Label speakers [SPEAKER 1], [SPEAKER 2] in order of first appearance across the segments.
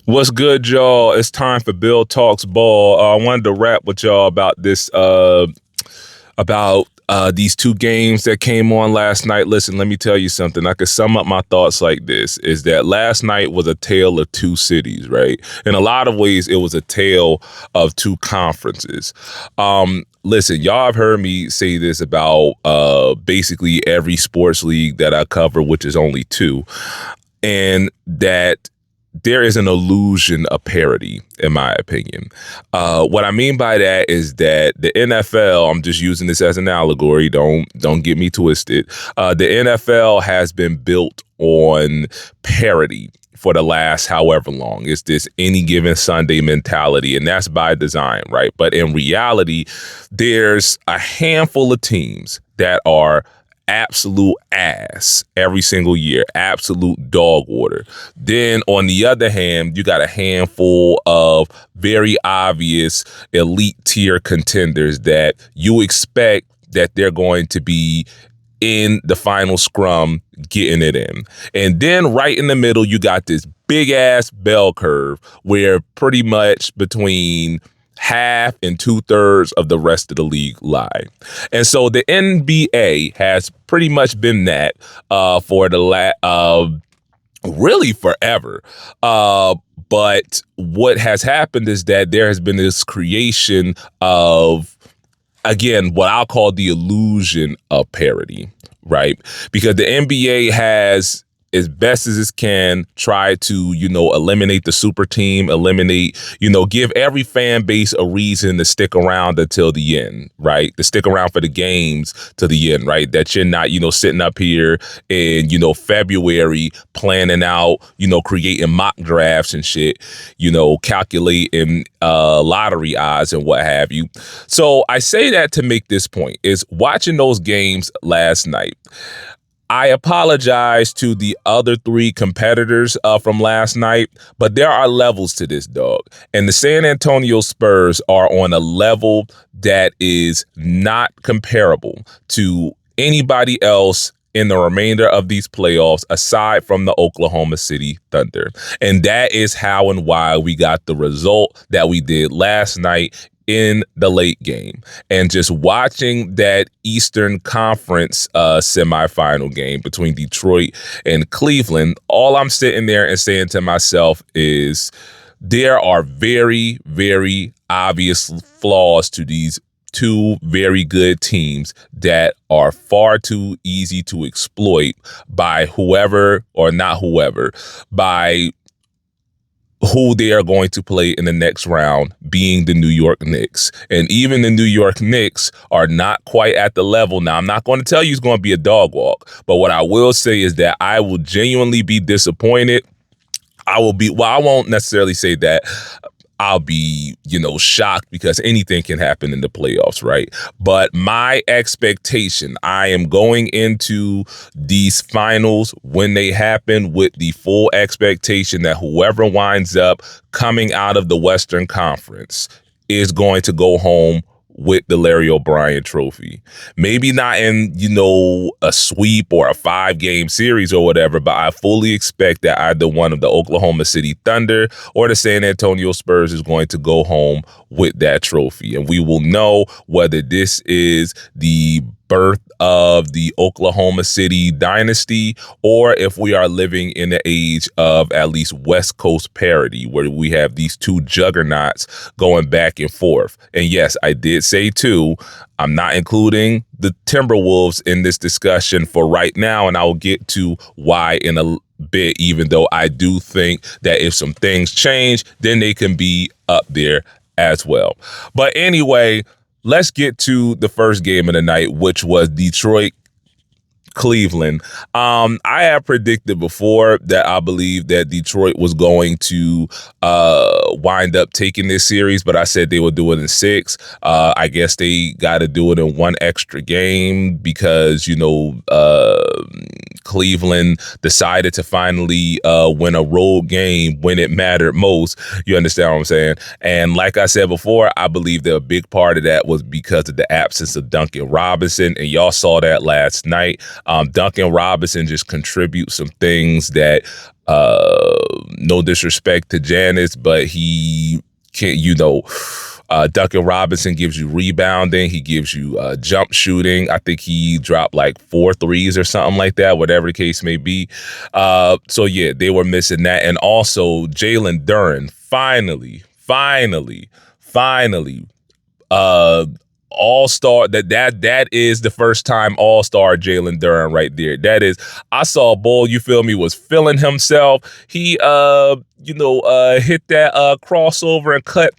[SPEAKER 1] What's good, y'all? It's time for Bill Talks Ball. I wanted to rap with y'all about this, about these two games that came on last night. Listen, let me tell you something. I could sum up my thoughts like this: is that last night was a tale of two cities, right? In a lot of ways, it was a tale of two conferences. Listen, y'all have heard me say this about basically every sports league that I cover, which is only two, and that there is an illusion of parity, in my opinion. What I mean by that is that the NFL, I'm just using this as an allegory, don't get me twisted. The NFL has been built on parity for the last however long. It's this any given Sunday mentality, and that's by design, right? But in reality, there's a handful of teams that are absolute ass every single year, absolute dog water. Then on the other hand, you got a handful of very obvious elite tier contenders that you expect that they're going to be in the final scrum getting it in. And then right in the middle, you got this big ass bell curve where pretty much between half and 2/3 of the rest of the league lie. And so the NBA has pretty much been that for the really forever. But what has happened is that there has been this creation of, again, what I'll call the illusion of parity, right? Because the NBA has, as best as it can, try to, eliminate the super team, give every fan base a reason to stick around until the end, right? To stick around for the games to the end, right? That you're not, sitting up here in, February planning out, creating mock drafts and shit, calculating lottery odds and what have you. So I say that to make this point is watching those games last night. I apologize to the other three competitors from last night, but there are levels to this, dog. And the San Antonio Spurs are on a level that is not comparable to anybody else in the remainder of these playoffs aside from the Oklahoma City Thunder. And that is how and why we got the result that we did last night in the late game. And just watching that Eastern Conference semifinal game between Detroit and Cleveland, all I'm sitting there and saying to myself is there are very, very obvious flaws to these two very good teams that are far too easy to exploit by whoever or not whoever, by who they are going to play in the next round, being the New York Knicks. And even the New York Knicks are not quite at the level. Now, I'm not going to tell you it's going to be a dog walk, but what I will say is that I will genuinely be disappointed. I won't necessarily say that I'll be, shocked, because anything can happen in the playoffs, right? But my expectation, I am going into these finals when they happen with the full expectation that whoever winds up coming out of the Western Conference is going to go home with the Larry O'Brien trophy. Maybe not in, a sweep or a 5-game series or whatever, but I fully expect that either one of the Oklahoma City Thunder or the San Antonio Spurs is going to go home with that trophy. And we will know whether this is the birth of the Oklahoma City dynasty, or if we are living in the age of at least West Coast parity, where we have these two juggernauts going back and forth. And yes, I did say too, I'm not including the Timberwolves in this discussion for right now, and I will get to why in a bit, even though I do think that if some things change, then they can be up there as well. But anyway, let's get to the first game of the night, which was Detroit Cleveland. I have predicted before that I believe that Detroit was going to wind up taking this series, but I said they would do it in 6. I guess they got to do it in one extra game because, Cleveland decided to finally win a road game when it mattered most. You understand what I'm saying? And like I said before, I believe that a big part of that was because of the absence of Duncan Robinson, and y'all saw that last night. Duncan Robinson just contributes some things that No disrespect to Janice, but he can't, Duncan Robinson gives you rebounding. He gives you jump shooting. I think he dropped like 4 threes or something like that, whatever the case may be. So yeah, they were missing that. And also Jalen Duren, finally, all-star. That is the first time all-star Jalen Duren right there. That is, I saw Bull, you feel me, was feeling himself. He hit that crossover and cut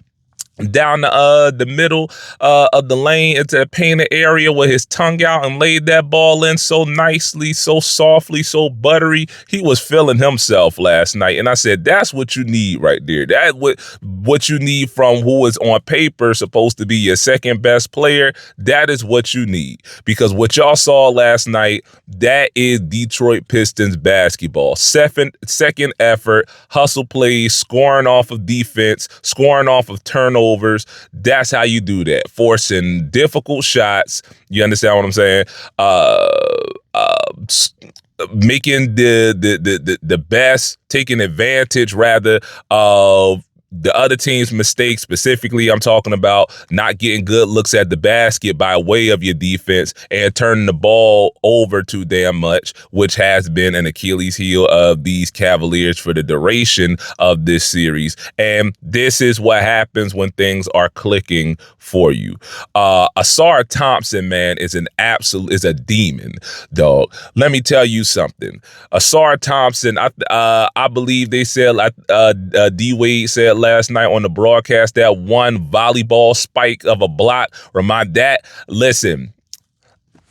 [SPEAKER 1] down the middle of the lane into the painted area with his tongue out and laid that ball in so nicely, so softly, so buttery. He was feeling himself last night. And I said, that's what you need right there. That's what you need from who is on paper supposed to be your second best player. That is what you need. Because what y'all saw last night, that is Detroit Pistons basketball. Second effort, hustle plays, scoring off of defense, scoring off of turnovers. That's how you do that. Forcing difficult shots. You understand what I'm saying? Making the best, taking advantage rather of the other team's mistakes. Specifically, I'm talking about not getting good looks at the basket by way of your defense and turning the ball over too damn much, which has been an Achilles heel of these Cavaliers for the duration of this series. And this is what happens when things are clicking for you. Asar Thompson, man, is a demon, dog. Let me tell you something. Asar Thompson, I believe they said, D Wade said last night on the broadcast, that one volleyball spike of a block. Listen,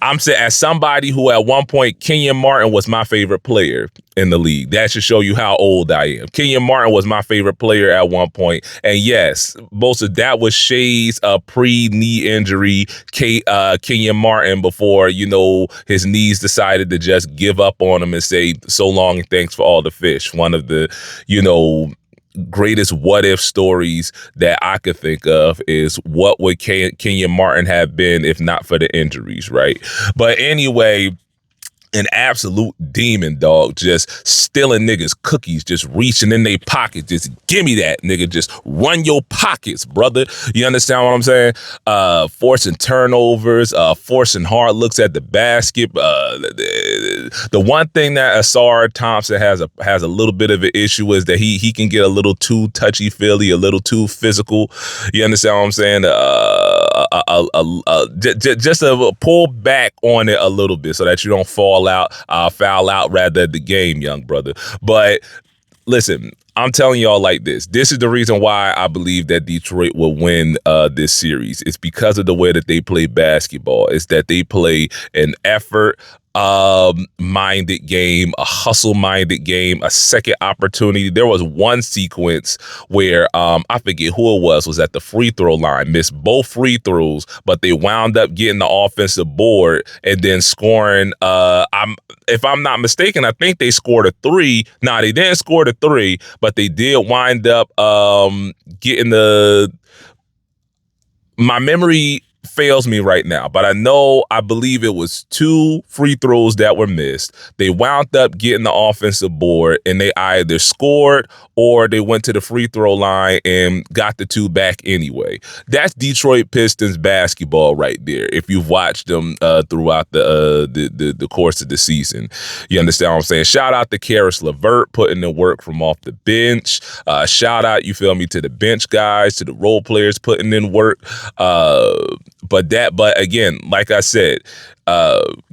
[SPEAKER 1] I'm saying, as somebody who at one point, Kenyon Martin was my favorite player in the league. That should show you how old I am. Kenyon Martin was my favorite player at one point. And yes, most of that was Shay's pre-knee injury, Kenyon Martin, before, his knees decided to just give up on him and say, so long and thanks for all the fish. One of the, greatest what if stories that I could think of is what would Kenyon Martin have been if not for the injuries, right? But anyway, an absolute demon, dog, just stealing niggas' cookies, just reaching in their pockets, just give me that, nigga, just run your pockets, brother. You understand what I'm saying? Forcing turnovers, forcing hard looks at the basket. The one thing that Asar Thompson has a little bit of an issue is that he can get a little too touchy-feely, a little too physical. You understand what I'm saying? Just a pull back on it a little bit so that you don't foul out rather the game, young brother. But listen, I'm telling y'all like this. This is the reason why I believe that Detroit will win this series. It's because of the way that they play basketball. It's that they play an effort minded game, a hustle minded game, a second opportunity. There was one sequence where I forget who it was at the free throw line, missed both free throws, but they wound up getting the offensive board and then scoring. If I'm not mistaken, I think they scored a 3. No, they didn't score the 3, but they did wind up getting my memory fails me right now, but I believe it was 2 free throws that were missed. They wound up getting the offensive board and they either scored or they went to the free throw line and got the 2 back anyway. That's Detroit Pistons basketball right there. If you've watched them throughout the course of the season, you understand what I'm saying? Shout out to Karis LeVert putting in work from off the bench. Shout out, you feel me, to the bench guys, to the role players putting in work. But again, like I said,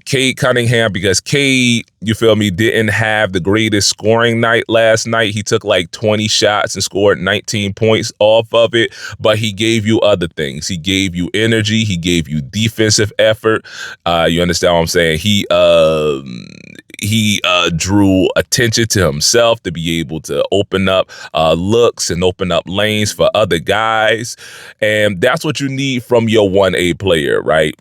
[SPEAKER 1] Cade Cunningham, because Cade, you feel me, didn't have the greatest scoring night last night. He took like 20 shots and scored 19 points off of it, but he gave you other things. He gave you energy. He gave you defensive effort. You understand what I'm saying? He drew attention to himself to be able to open up looks and open up lanes for other guys. And that's what you need from your 1A player, right?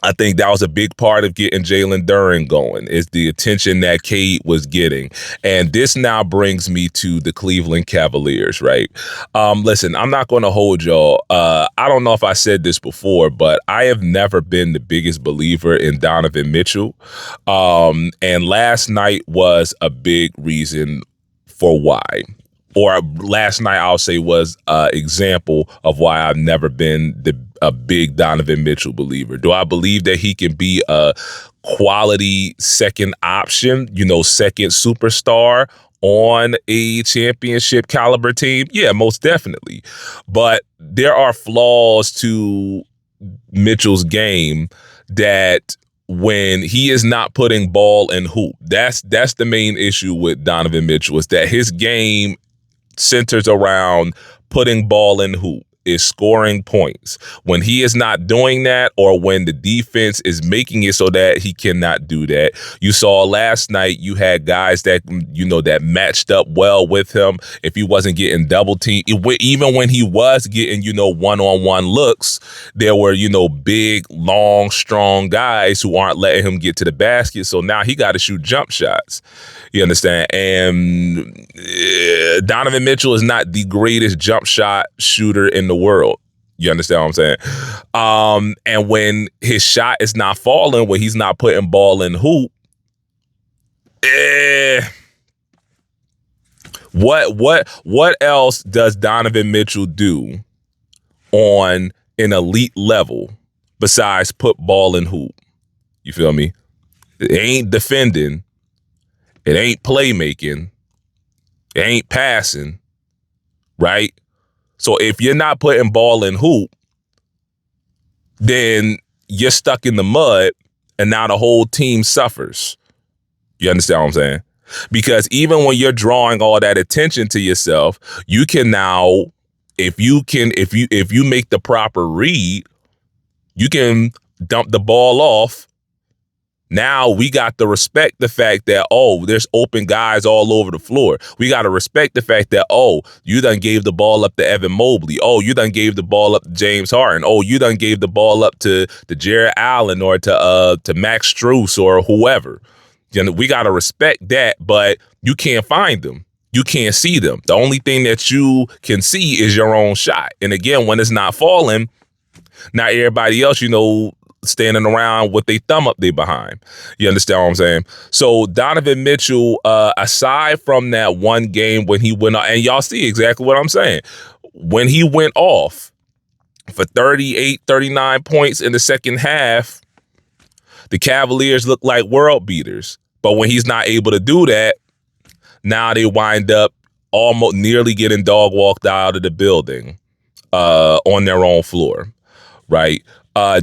[SPEAKER 1] I think that was a big part of getting Jalen Duren going, is the attention that Cade was getting. And this now brings me to the Cleveland Cavaliers, right? Listen, I'm not going to hold y'all. I don't know if I said this before, but I have never been the biggest believer in Donovan Mitchell. And last night was a big reason for why. Or last night, I'll say, was an example of why I've never been a big Donovan Mitchell believer. Do I believe that he can be a quality second option, second superstar on a championship caliber team? Yeah, most definitely. But there are flaws to Mitchell's game that when he is not putting ball in hoop, that's the main issue with Donovan Mitchell, is that his game centers around putting ball in hoop, is scoring points. When he is not doing that, or when the defense is making it so that he cannot do that, you saw last night you had guys that, that matched up well with him. If he wasn't getting double teamed, even when he was getting, one-on-one looks, there were, big, long, strong guys who aren't letting him get to the basket. So now he got to shoot jump shots. You understand? And Donovan Mitchell is not the greatest jump shot shooter in the world. You understand what I'm saying? And when his shot is not falling, when he's not putting ball in hoop, what else does Donovan Mitchell do on an elite level besides put ball in hoop? You feel me? It ain't defending. It ain't playmaking. It ain't passing, right? So if you're not putting ball in hoop, then you're stuck in the mud, and now the whole team suffers. You understand what I'm saying? Because even when you're drawing all that attention to yourself, you can now, if you make the proper read, you can dump the ball off. Now we got to respect the fact that, there's open guys all over the floor. We got to respect the fact that, you done gave the ball up to Evan Mobley. You done gave the ball up to James Harden. You done gave the ball up to Jared Allen or to Max Strus or whoever. We got to respect that, but you can't find them. You can't see them. The only thing that you can see is your own shot. And again, when it's not falling, not everybody else, standing around with their thumb up their behind. You understand what I'm saying? So Donovan Mitchell, aside from that one game when he went off, and y'all see exactly what I'm saying, when he went off for 38, 39 points in the second half, the Cavaliers look like world beaters. But when he's not able to do that, now they wind up almost nearly getting dog walked out of the building on their own floor, right?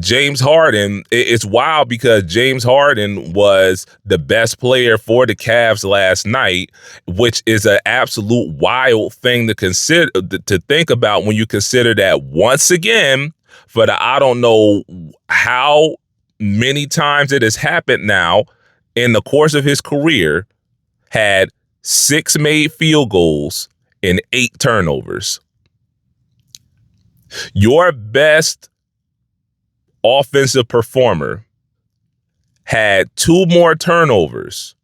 [SPEAKER 1] James Harden, it's wild because James Harden was the best player for the Cavs last night, which is an absolute wild thing to consider, to think about when you consider that once again, for the I don't know how many times it has happened now in the course of his career, had 6 made field goals and 8 turnovers. Your best offensive performer had 2 more turnovers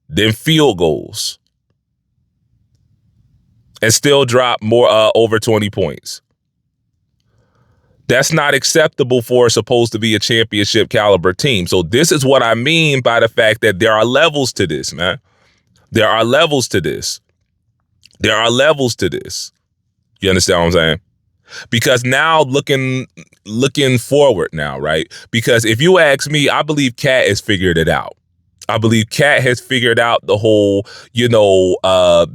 [SPEAKER 1] than field goals and still dropped more over 20 points. That's not acceptable for supposed to be a championship caliber team. So this is what I mean by the fact that there are levels to this, man. There are levels to this. There are levels to this. You understand what I'm saying? Because now looking forward now, right? Because if you ask me, I believe Cat has figured it out. I believe Cat has figured out the whole,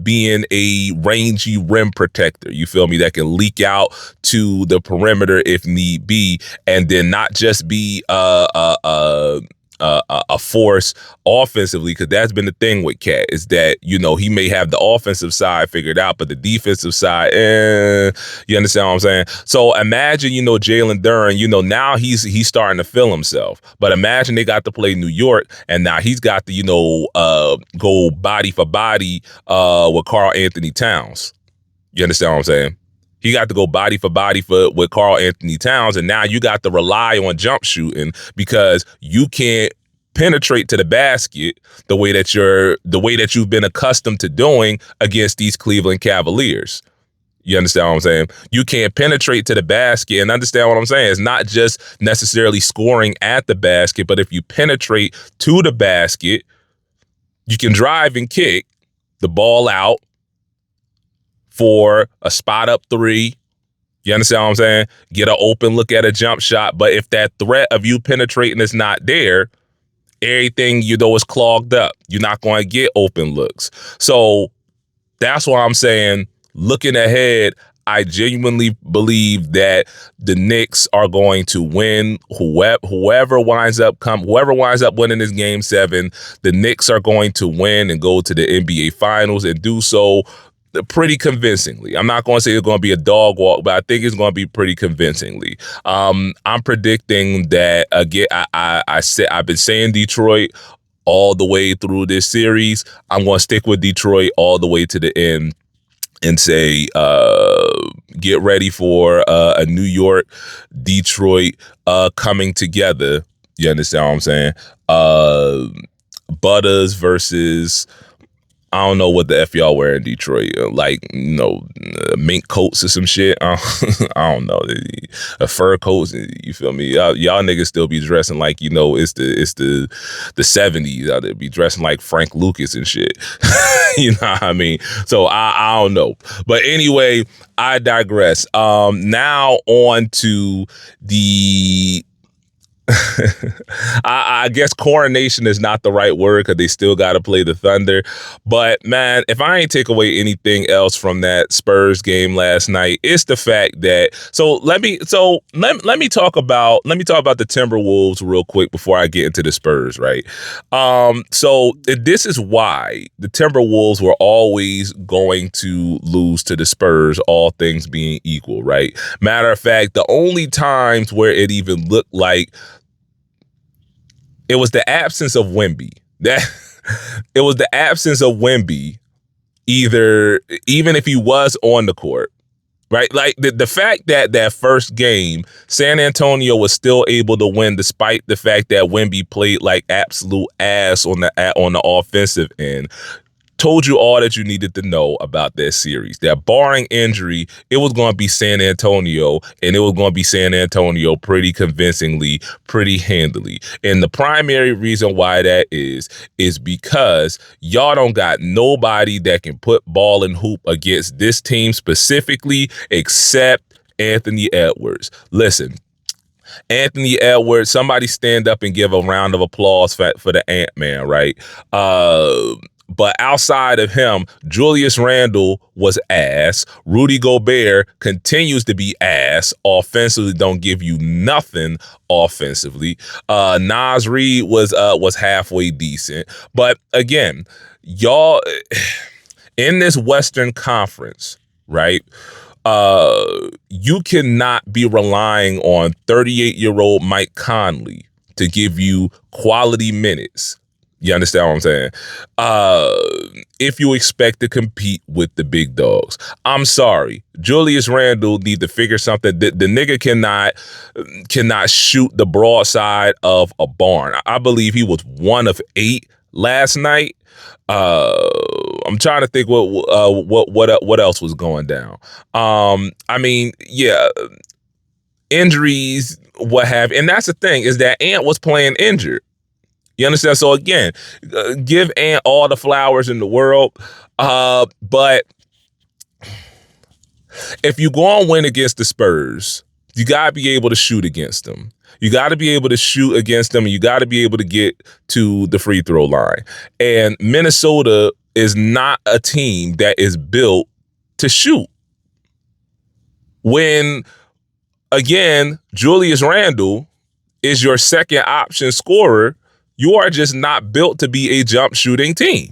[SPEAKER 1] being a rangy rim protector. You feel me? That can leak out to the perimeter if need be, and then not just be a force offensively, because that's been the thing with Cat, is that, he may have the offensive side figured out, but the defensive side, you understand what I'm saying? So imagine, Jalen Duren, now he's starting to feel himself. But imagine they got to play New York, and now he's got to, go body for body with Karl Anthony Towns. You understand what I'm saying? He got to go body for body with Karl Anthony Towns, and now you got to rely on jump shooting because you can't penetrate to the basket the way that you've been accustomed to doing against these Cleveland Cavaliers. You understand what I'm saying? You can't penetrate to the basket, and understand what I'm saying. It's not just necessarily scoring at the basket, but if you penetrate to the basket, you can drive and kick the ball out, for a spot up three. You understand what I'm saying? Get an open look at a jump shot. But if that threat of you penetrating is not there, everything you know is clogged up. You're not going to get open looks. So that's why I'm saying, looking ahead, I genuinely believe that the Knicks are going to win. Whoever winds up winning this game 7, the Knicks are going to win and go to the NBA Finals and do so pretty convincingly. I'm not going to say it's going to be a dog walk, but I think it's going to be pretty convincingly. I'm predicting that again. I've been saying Detroit all the way through this series. I'm going to stick with Detroit all the way to the end and say, get ready for a New York, Detroit coming together. You understand what I'm saying? Butters versus, I don't know what the F y'all wear in Detroit. Mink coats or some shit. I don't know. Fur coats, you feel me? Y'all niggas still be dressing like, it's the 70s. Y'all be dressing like Frank Lucas and shit. You know what I mean? So I don't know. But anyway, I digress. Now on to the I guess coronation is not the right word because they still got to play the Thunder. But man, if I ain't take away anything else from that Spurs game last night, it's the fact that let me talk about the Timberwolves real quick before I get into the Spurs, right? So this is why the Timberwolves were always going to lose to the Spurs, all things being equal, right? Matter of fact, the only times where it even looked like it was the absence of Wemby. It was the absence of Wemby, even if he was on the court, right? Like the fact that first game, San Antonio was still able to win despite the fact that Wemby played like absolute ass on the offensive end, told you all that you needed to know about that series. That barring injury, it was going to be San Antonio, and it was going to be San Antonio pretty convincingly, pretty handily. And the primary reason why that is because y'all don't got nobody that can put ball and hoop against this team specifically except Anthony Edwards. Listen, Anthony Edwards, somebody stand up and give a round of applause for the Ant-Man, right? But outside of him, Julius Randle was ass. Rudy Gobert continues to be ass. Offensively, don't give you nothing offensively. Naz Reid was halfway decent. But again, y'all in this Western Conference, right? You cannot be relying on 38-year-old Mike Conley to give you quality minutes. You understand what I'm saying? If you expect to compete with the big dogs. I'm sorry. Julius Randle need to figure something. The nigga cannot shoot the broadside of a barn. I believe he was 1 of 8 last night. I'm trying to think what else was going down. Injuries, what have, and that's the thing is that Ant was playing injured. You understand? So again, give Ant all the flowers in the world. But if you go and win against the Spurs, you got to be able to shoot against them. You got to be able to shoot against them, and you got to be able to get to the free throw line. And Minnesota is not a team that is built to shoot. When, again, Julius Randle is your second option scorer, you are just not built to be a jump shooting team.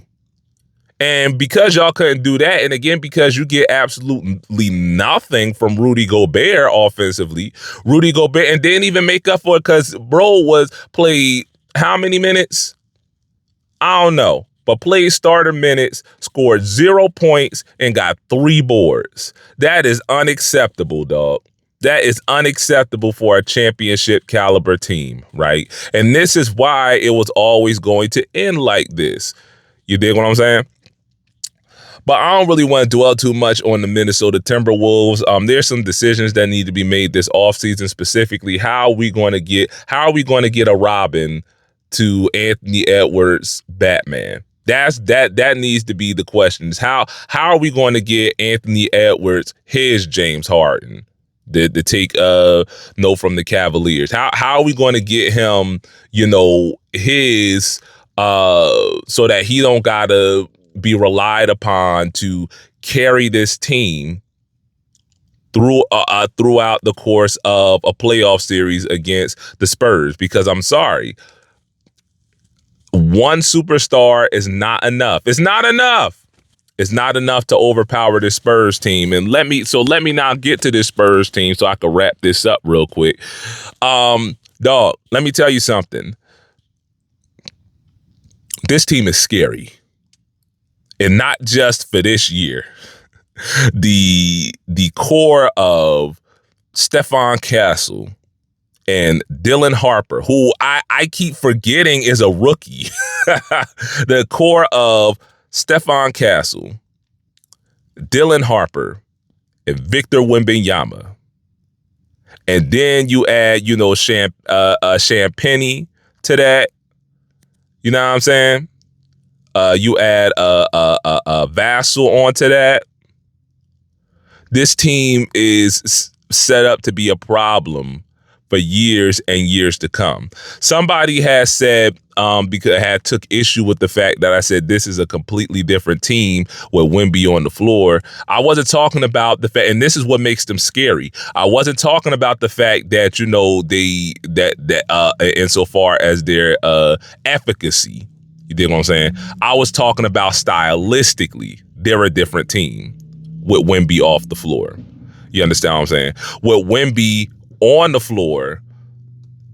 [SPEAKER 1] And because y'all couldn't do that, and again, because you get absolutely nothing from Rudy Gobert offensively, Rudy Gobert, and didn't even make up for it because bro played how many minutes? I don't know, but played starter minutes, scored 0 points, and got 3 boards. That is unacceptable, dog. That is unacceptable for a championship caliber team, right? And this is why it was always going to end like this. You dig what I'm saying? But I don't really want to dwell too much on the Minnesota Timberwolves. There's some decisions that need to be made this offseason, specifically how are we going to get a Robin to Anthony Edwards Batman? That needs to be the question. Is how are we going to get Anthony Edwards his James Harden to take no from the Cavaliers? How are we going to get him, his so that he don't gotta be relied upon to carry this team throughout the course of a playoff series against the Spurs? Because I'm sorry, one superstar is not enough. It's not enough. It's not enough to overpower this Spurs team. And let me now get to this Spurs team so I can wrap this up real quick. Dog, let me tell you something. This team is scary. And not just for this year. The core of Stephon Castle and Dylan Harper, who I keep forgetting is a rookie. The core of Stephon Castle, Dylan Harper, and Victor Wembanyama. And then you add, Champagnie to that. You know what I'm saying? You add Vassell onto that. This team is set up to be a problem for years and years to come. Somebody has said, because took issue with the fact that I said this is a completely different team with Wemby on the floor. I wasn't talking about the fact, and this is what makes them scary. I wasn't talking about the fact that, insofar as their efficacy. You dig what I'm saying? I was talking about stylistically, they're a different team with Wemby off the floor. You understand what I'm saying? With Wemby on the floor,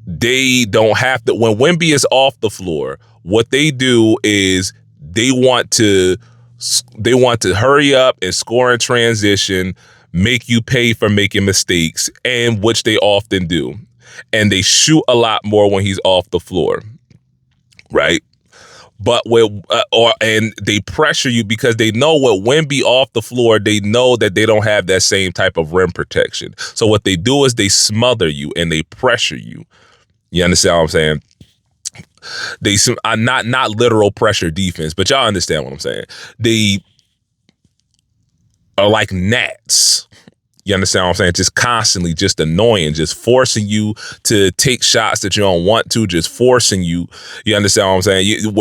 [SPEAKER 1] they don't have to. When Wemby is off the floor, what they do is they want to hurry up and score in transition, make you pay for making mistakes, and which they often do. And they shoot a lot more when he's off the floor, right? But and they pressure you because they know with Wemby off the floor, they know that they don't have that same type of rim protection. So what they do is they smother you and they pressure you. You understand what I'm saying? They not literal pressure defense, but y'all understand what I'm saying. They are like gnats. You understand what I'm saying? Just constantly, just annoying, just forcing you to take shots that you don't want to, just forcing you. You understand what I'm saying? You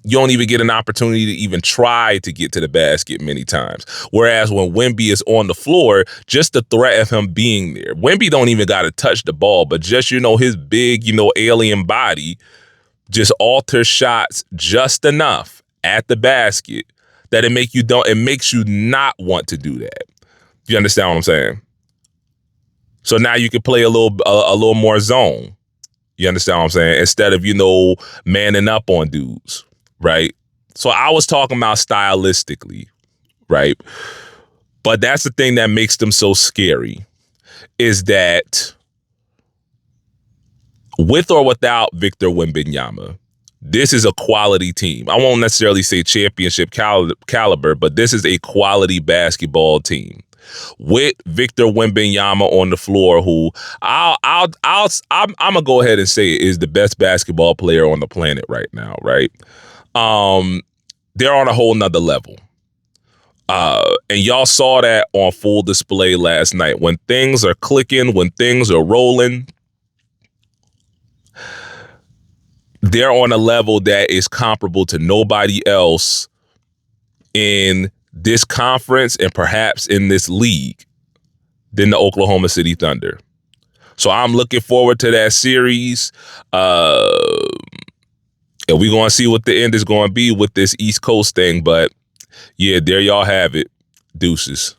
[SPEAKER 1] don't even get an opportunity to even try to get to the basket many times. Whereas when Wemby is on the floor, just the threat of him being there, Wemby don't even got to touch the ball, but just, his big, alien body just alters shots just enough at the basket that it makes you not want to do that. You understand what I'm saying? So now you can play a little more zone. You understand what I'm saying? Instead of, manning up on dudes, right? So I was talking about stylistically, right? But that's the thing that makes them so scary, is that with or without Victor Wembanyama, this is a quality team. I won't necessarily say championship caliber, but this is a quality basketball team with Victor Wembanyama on the floor, who I'm gonna go ahead and say is the best basketball player on the planet right now. Right? They're on a whole nother level. And y'all saw that on full display last night. When things are clicking, when things are rolling, they're on a level that is comparable to nobody else in this conference and perhaps in this league than the Oklahoma City Thunder. So I'm looking forward to that series. And we're going to see what the end is going to be with this East Coast thing. But yeah, there y'all have it. Deuces.